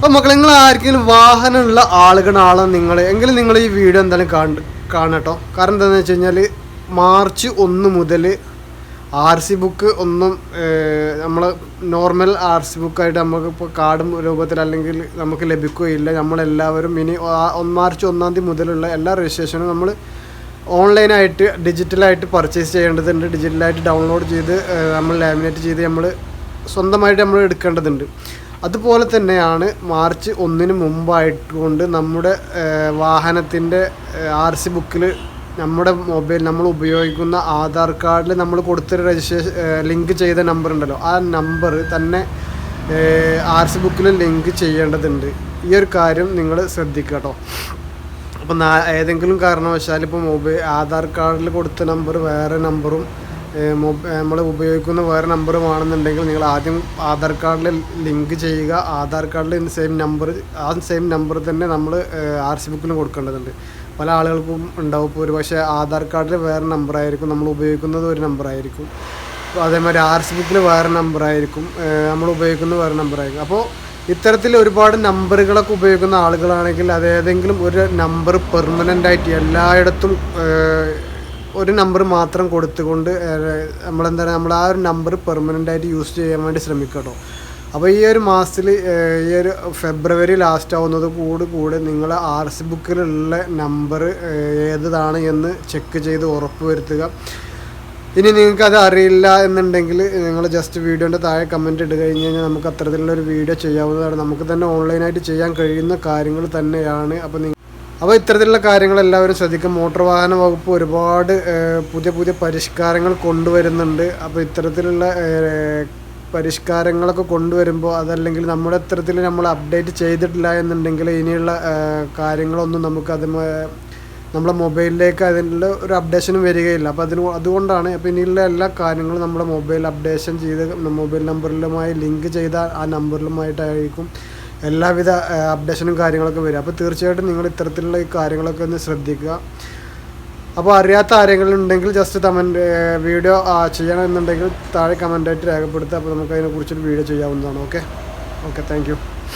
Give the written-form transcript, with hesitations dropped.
അപ്പോൾ മക്കളെ, നിങ്ങൾ ആർക്കെങ്കിലും വാഹനമുള്ള ആളുകളാണോ നിങ്ങൾ എങ്കിലും നിങ്ങൾ ഈ വീഡിയോ എന്തായാലും കാണട്ടോ. കാരണം എന്താണെന്ന് വെച്ച് കഴിഞ്ഞാൽ മാർച്ച് 1 മുതൽ RC ബുക്ക് ഒന്നും നമ്മൾ നോർമൽ RC ബുക്കായിട്ട് നമുക്കിപ്പോൾ കാർഡ് രൂപത്തിൽ അല്ലെങ്കിൽ നമുക്ക് ലഭിക്കുകയില്ല. നമ്മളെല്ലാവരും ഇനി മാർച്ച് 1 മുതലുള്ള എല്ലാ രജിസ്ട്രേഷനും നമ്മൾ ഓൺലൈനായിട്ട് ഡിജിറ്റലായിട്ട് പർച്ചേസ് ചെയ്യേണ്ടതുണ്ട്. ഡിജിറ്റലായിട്ട് ഡൗൺലോഡ് ചെയ്ത് നമ്മൾ ലാമിനേറ്റ് ചെയ്ത് നമ്മൾ സ്വന്തമായിട്ട് നമ്മൾ എടുക്കേണ്ടതുണ്ട്. അതുപോലെ തന്നെയാണ് മാർച്ച് 1 മുമ്പായിട്ടുകൊണ്ട് നമ്മുടെ വാഹനത്തിൻ്റെ RC ബുക്കിൽ നമ്മുടെ മൊബൈൽ നമ്മൾ ഉപയോഗിക്കുന്ന ആധാർ കാർഡിൽ നമ്മൾ കൊടുത്തൊരു രജിസ്ട്രേഷൻ ലിങ്ക് ചെയ്ത നമ്പർ ഉണ്ടല്ലോ, ആ നമ്പർ തന്നെ RC ബുക്കിൽ ലിങ്ക് ചെയ്യേണ്ടതുണ്ട്. ഈ ഒരു കാര്യം നിങ്ങൾ ശ്രദ്ധിക്കുക കേട്ടോ. അപ്പം ഏതെങ്കിലും കാരണവശാൽ ഇപ്പോൾ ആധാർ കാർഡിൽ കൊടുത്ത നമ്പർ വേറെ നമ്പറും നമ്മൾ ഉപയോഗിക്കുന്ന വേറെ നമ്പറുമാണെന്നുണ്ടെങ്കിൽ നിങ്ങൾ ആദ്യം ആധാർ കാർഡിൽ ലിങ്ക് ചെയ്യുക. ആധാർ കാർഡിൽ സെയിം നമ്പർ തന്നെ നമ്മൾ RC ബുക്കിലും കൊടുക്കേണ്ടതുണ്ട്. പല ആളുകൾക്കും ഉണ്ടാവും. ഇപ്പോൾ ഒരു പക്ഷേ ആധാർ കാർഡിൽ വേറെ നമ്പറായിരിക്കും, നമ്മൾ ഉപയോഗിക്കുന്നത് ഒരു നമ്പറായിരിക്കും. അതേമാതിരി RC ബുക്കിൽ വേറെ നമ്പറായിരിക്കും, നമ്മൾ ഉപയോഗിക്കുന്നത് വേറെ നമ്പറായിരിക്കും. അപ്പോൾ ഇത്തരത്തിൽ ഒരുപാട് നമ്പറുകളൊക്കെ ഉപയോഗിക്കുന്ന ആളുകളാണെങ്കിൽ അതേതെങ്കിലും ഒരു നമ്പർ പെർമനൻ്റായിട്ട് എല്ലായിടത്തും ഒരു നമ്പർ മാത്രം കൊടുത്തുകൊണ്ട് നമ്മൾ ആ ഒരു നമ്പർ പെർമനൻ്റായിട്ട് യൂസ് ചെയ്യാൻ വേണ്ടി ശ്രമിക്കുക കേട്ടോ. അപ്പോൾ ഈ ഒരു മാസത്തിൽ ഈ ഒരു ഫെബ്രുവരി ലാസ്റ്റ് ആവുന്നത് കൂടെ നിങ്ങൾ RC ബുക്കിലുള്ള നമ്പർ ഏതാണ് എന്ന് ചെക്ക് ചെയ്ത് ഉറപ്പ് വരുത്തുക. ഇനി നിങ്ങൾക്കത് അറിയില്ല എന്നുണ്ടെങ്കിൽ നിങ്ങൾ ജസ്റ്റ് വീഡിയോൻ്റെ താഴെ കമൻറ്റ് ഇട്ട് കഴിഞ്ഞ് കഴിഞ്ഞാൽ നമുക്ക് അത്തരത്തിലുള്ളൊരു വീഡിയോ ചെയ്യാവുന്നതാണ്. നമുക്ക് തന്നെ ഓൺലൈനായിട്ട് ചെയ്യാൻ കഴിയുന്ന കാര്യങ്ങൾ തന്നെയാണ്. അപ്പോൾ ഇത്തരത്തിലുള്ള കാര്യങ്ങൾ എല്ലാവരും ശ്രദ്ധിക്കും. മോട്ടോർ വാഹന വകുപ്പ് ഒരുപാട് പുതിയ പരിഷ്കാരങ്ങൾ കൊണ്ടുവരുന്നുണ്ട്. അപ്പോൾ ഇത്തരത്തിലുള്ള പരിഷ്കാരങ്ങളൊക്കെ കൊണ്ടുവരുമ്പോൾ അതല്ലെങ്കിൽ നമ്മുടെ ഇത്തരത്തിൽ നമ്മൾ അപ്ഡേറ്റ് ചെയ്തിട്ടില്ല എന്നുണ്ടെങ്കിൽ ഇനിയുള്ള കാര്യങ്ങളൊന്നും നമുക്ക് നമ്മളെ മൊബൈലിലേക്ക് അതിനുള്ള ഒരു അപ്ഡേഷനും വരികയില്ല. അപ്പോൾ അതുകൊണ്ടാണ് അപ്പോൾ ഇനിയുള്ള എല്ലാ കാര്യങ്ങളും നമ്മുടെ മൊബൈൽ അപ്ഡേഷൻ ചെയ്ത് മൊബൈൽ നമ്പറിലുമായി ലിങ്ക് ചെയ്ത ആ നമ്പറിലുമായിട്ടായിരിക്കും എല്ലാവിധ അപ്ഡേഷനും കാര്യങ്ങളൊക്കെ വരും. അപ്പോൾ തീർച്ചയായിട്ടും നിങ്ങൾ ഇത്തരത്തിലുള്ള ഈ കാര്യങ്ങളൊക്കെ ഒന്ന് ശ്രദ്ധിക്കുക. അപ്പോൾ അറിയാത്ത ആരെങ്കിലും ജസ്റ്റ് വീഡിയോ ചെയ്യണമെന്നുണ്ടെങ്കിൽ താഴെ കമൻറ്റായിട്ട് രേഖപ്പെടുത്തുക. അപ്പോൾ നമുക്ക് അതിനെക്കുറിച്ചൊരു വീഡിയോ ചെയ്യാവുന്നതാണ്. Okay thank you.